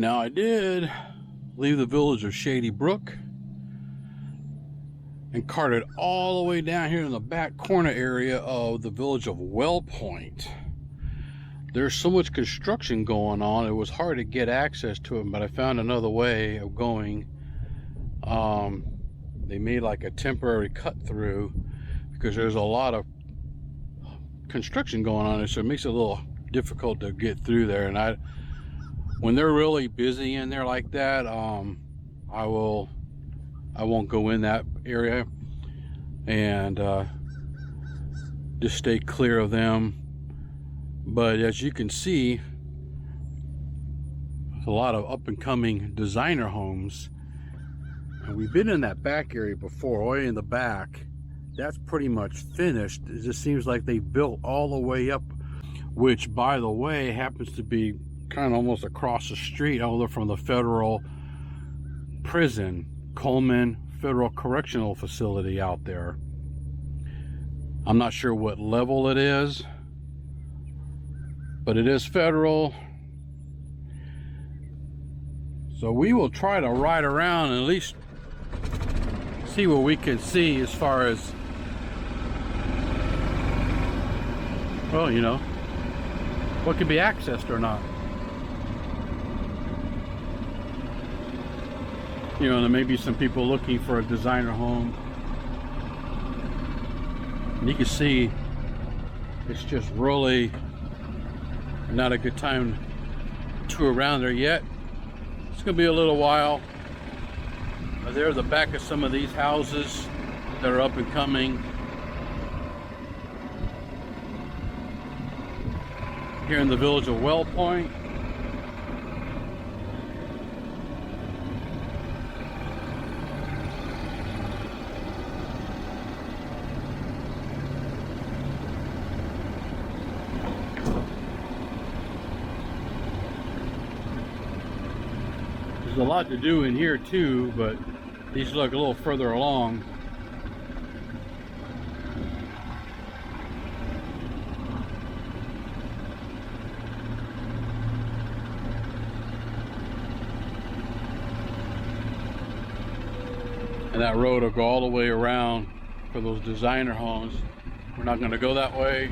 Now I did leave the village of Shady Brook and carted all the way down here in the back corner area of the village of Well Point. There's so much construction going on, it was hard to get access to it, but I found another way of going. They made like a temporary cut through because there's a lot of construction going on there, so it makes it a little difficult to get through there. And when they're really busy in there like that, I won't go in that area, and just stay clear of them. But as you can see, there's a lot of up-and-coming designer homes, and we've been in that back area before, way in the back. That's pretty much finished. It just seems like they built all the way up, which, by the way, happens to be kind of almost across the street over from the federal prison, Coleman Federal Correctional Facility out there. I'm not sure what level it is, but it is federal. So we will try to ride around and at least see what we can see as far as, well, you know, what can be accessed or not. You know, there may be some people looking for a designer home. And you can see it's just really not a good time to tour around there yet. It's gonna be a little while. There's the back of some of these houses that are up and coming. Here in the village of Well Point. There's a lot to do in here too, but these look a little further along. And that road will go all the way around for those designer homes. We're not going to go that way.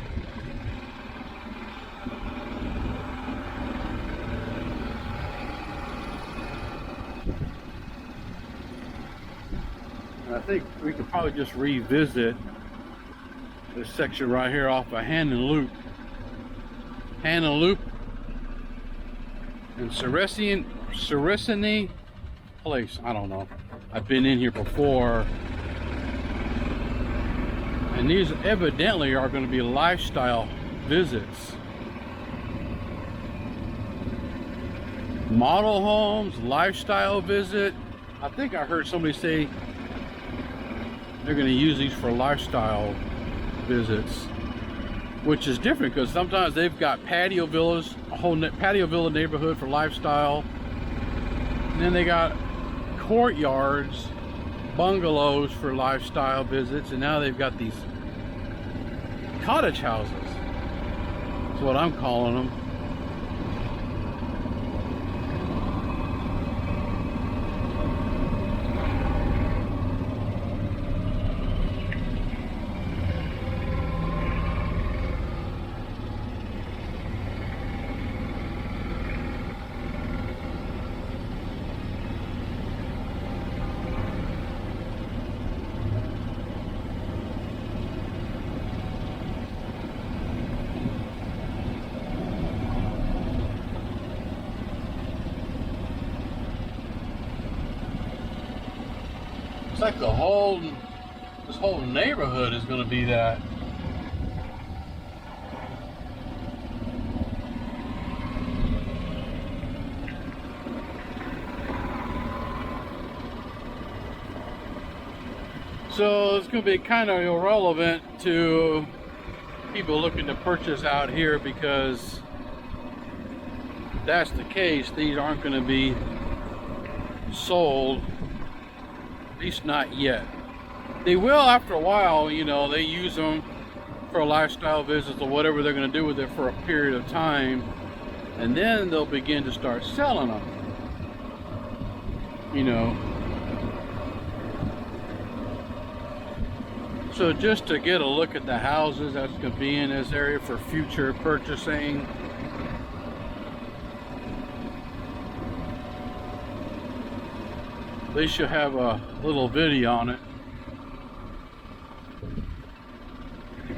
And I think we could probably just revisit this section right here off of Hand and Loop. Hand and Loop and Saraceni Place. I don't know. I've been in here before, and these evidently are going to be lifestyle visits. Model homes, lifestyle visit. I think I heard somebody say they're going to use these for lifestyle visits, which is different because sometimes they've got patio villas, a whole patio villa neighborhood for lifestyle, and then they got courtyards, bungalows for lifestyle visits, and now they've got these cottage houses. That's what I'm calling them. It's like this whole neighborhood is going to be that. So it's going to be kind of irrelevant to people looking to purchase out here, because if that's the case, these aren't going to be sold. At least not yet. They will after a while, you know, they use them for lifestyle visits or whatever they're going to do with it for a period of time, and then they'll begin to start selling them. you know. So just to get a look at the houses that's going to be in this area for future purchasing. They should have a little video on it.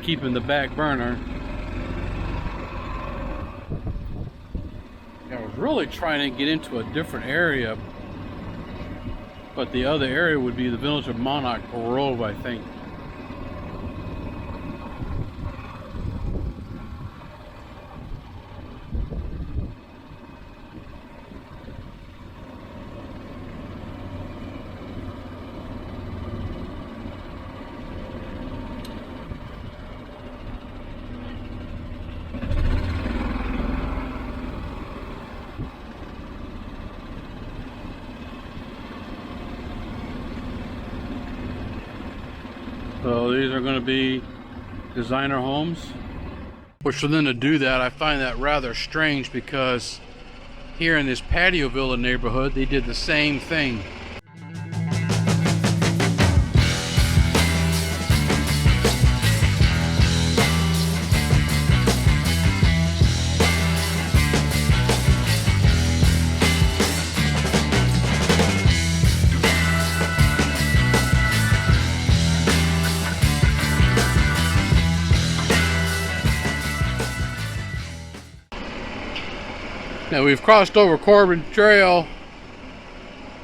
Keep in the back burner. I was really trying to get into a different area, but the other area would be the village of Monarch Grove, I think. So these are going to be designer homes. Which for them to do that, I find that rather strange, because here in this Patio Villa neighborhood, they did the same thing. Now we've crossed over Corbin Trail,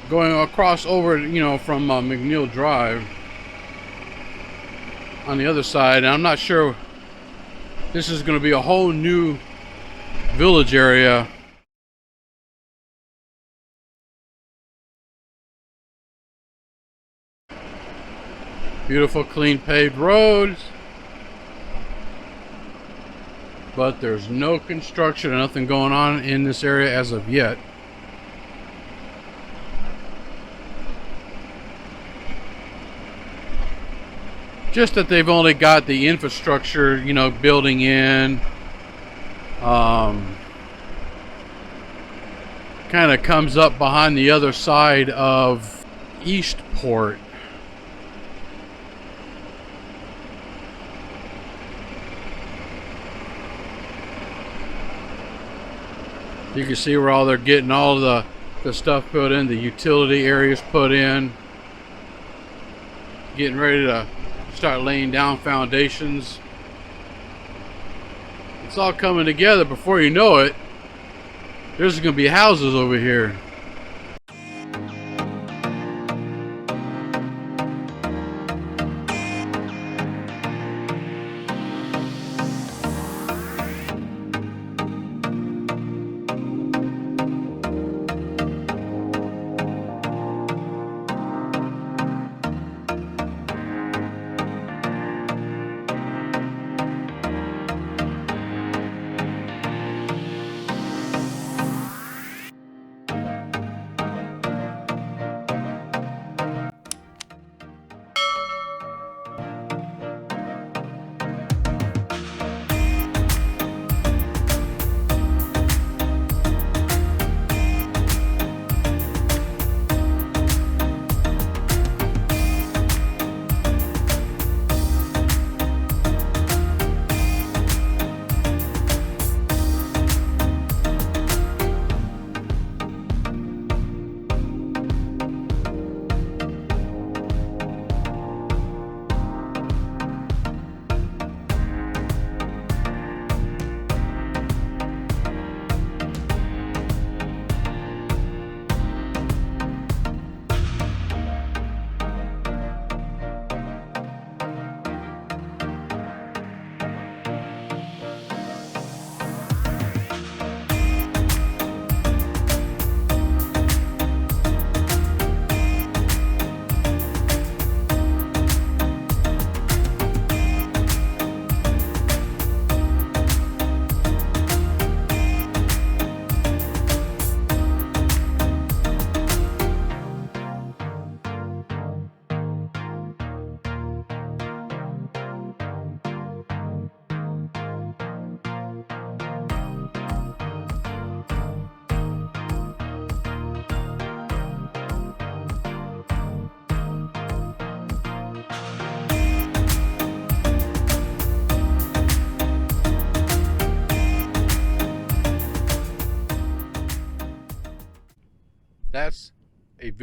going across over, you know, from McNeil Drive on the other side, and I'm not sure. This is going to be a whole new village area. Beautiful, clean paved roads, but there's no construction or nothing going on in this area as of yet. Just that they've only got the infrastructure, you know, building in. Kind of comes up behind the other side of Eastport. You can see where all they're getting all the stuff put in, the utility areas put in. Getting ready to start laying down foundations. It's all coming together. Before you know it, there's going to be houses over here.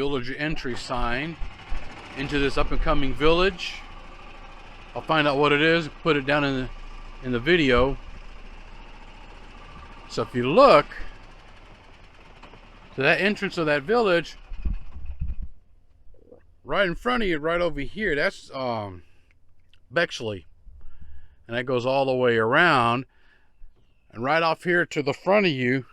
villager entry sign into this up and coming village. I'll find out what it is, put it down in the video. So if you look to that entrance of that village, right in front of you, right over here, that's Bexley, and that goes all the way around. And right off here to the front of you,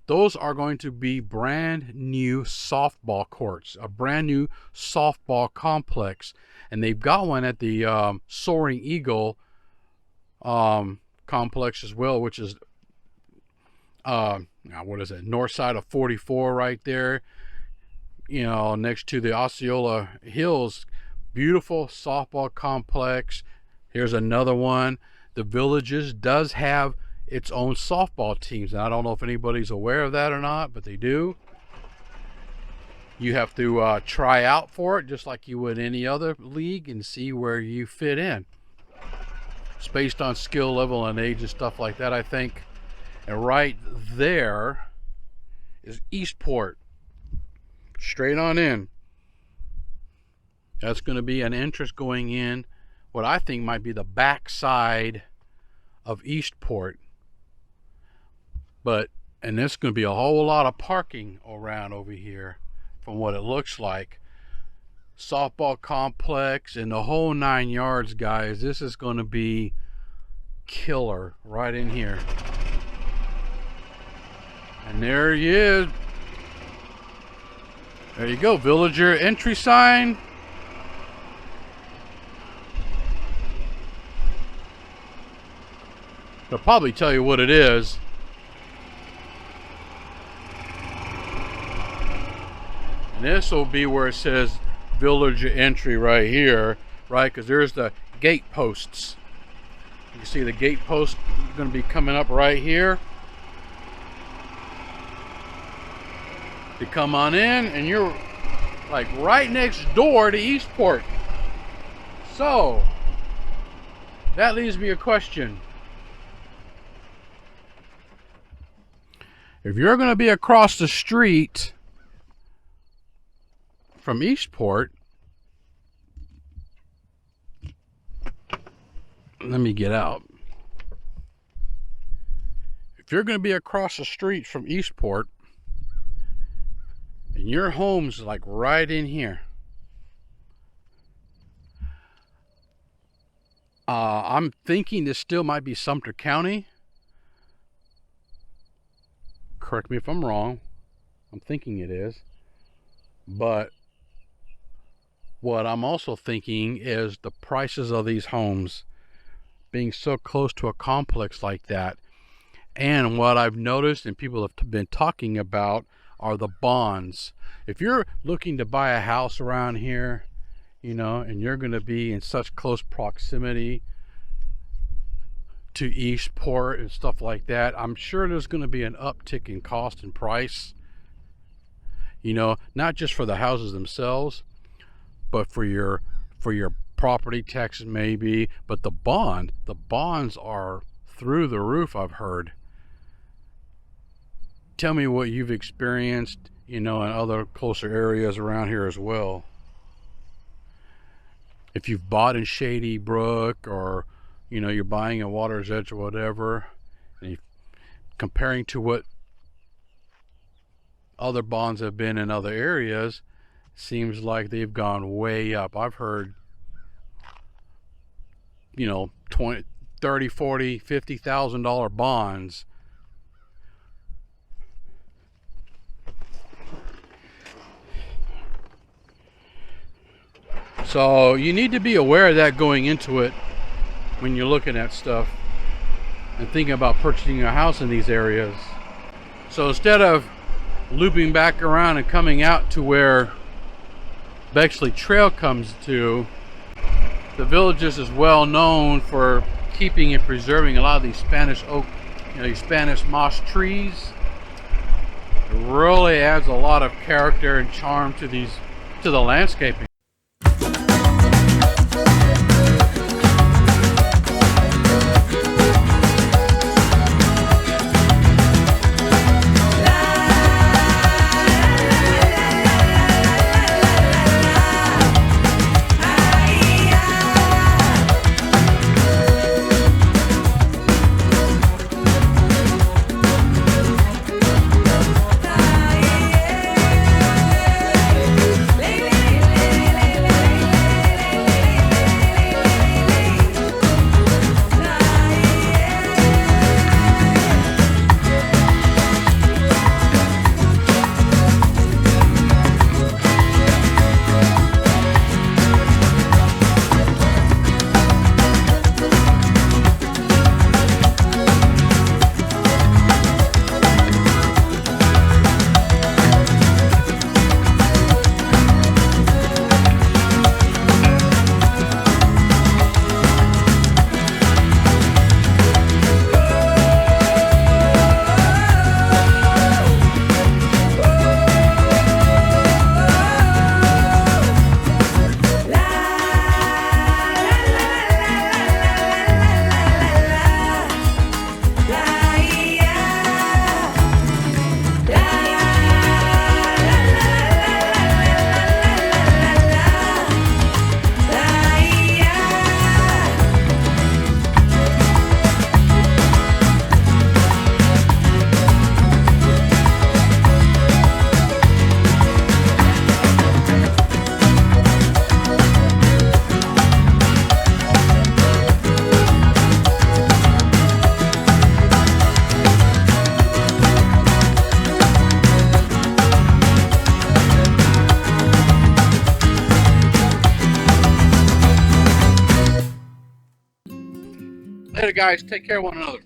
those are going to be brand new softball courts, a brand new softball complex. And they've got one at the Soaring Eagle complex as well, which is, what is it, north side of 44 right there, you know, next to the Osceola Hills. Beautiful softball complex. Here's another one. The Villages does have its own softball teams, and I don't know if anybody's aware of that or not, but they do. You have to try out for it just like you would any other league and see where you fit in. It's based on skill level and age and stuff like that, I think. And right there is Eastport, straight on in. That's going to be an entrance going in what I think might be the back side of Eastport. And there's going to be a whole lot of parking around over here from what it looks like. Softball complex and the whole 9 yards, guys. This is going to be killer right in here. And there he is. There you go, villager entry sign. They'll probably tell you what it is. And this will be where it says villager entry right here, right? Because there's the gate posts. You can see the gate post going to be coming up right here. You come on in, and you're like right next door to Eastport. So that leaves me a question. If you're going to be across the street from Eastport, let me get out. If you're going to be across the street from Eastport, and your home's like right in here, I'm thinking this still might be Sumter County. Correct me if I'm wrong. I'm thinking it is. But what I'm also thinking is the prices of these homes being so close to a complex like that. And what I've noticed and people have been talking about are the bonds. If you're looking to buy a house around here, you know, and you're going to be in such close proximity to Eastport and stuff like that, I'm sure there's going to be an uptick in cost and price, you know, not just for the houses themselves, but for your property taxes maybe. But the bonds are through the roof, I've heard. Tell me what you've experienced, you know, in other closer areas around here as well. If you've bought in Shady Brook, or you know, you're buying in Water's Edge or whatever, and you're comparing to what other bonds have been in other areas, seems like they've gone way up. I've heard, you know, $20, $30, $40, $50,000 bonds. So you need to be aware of that going into it when you're looking at stuff and thinking about purchasing a house in these areas. So instead of looping back around and coming out to where Bexley Trail comes to, the Villages is well known for keeping and preserving a lot of these Spanish oak, you know, these Spanish moss trees. It really adds a lot of character and charm to the landscaping. later, guys. Take care of one another.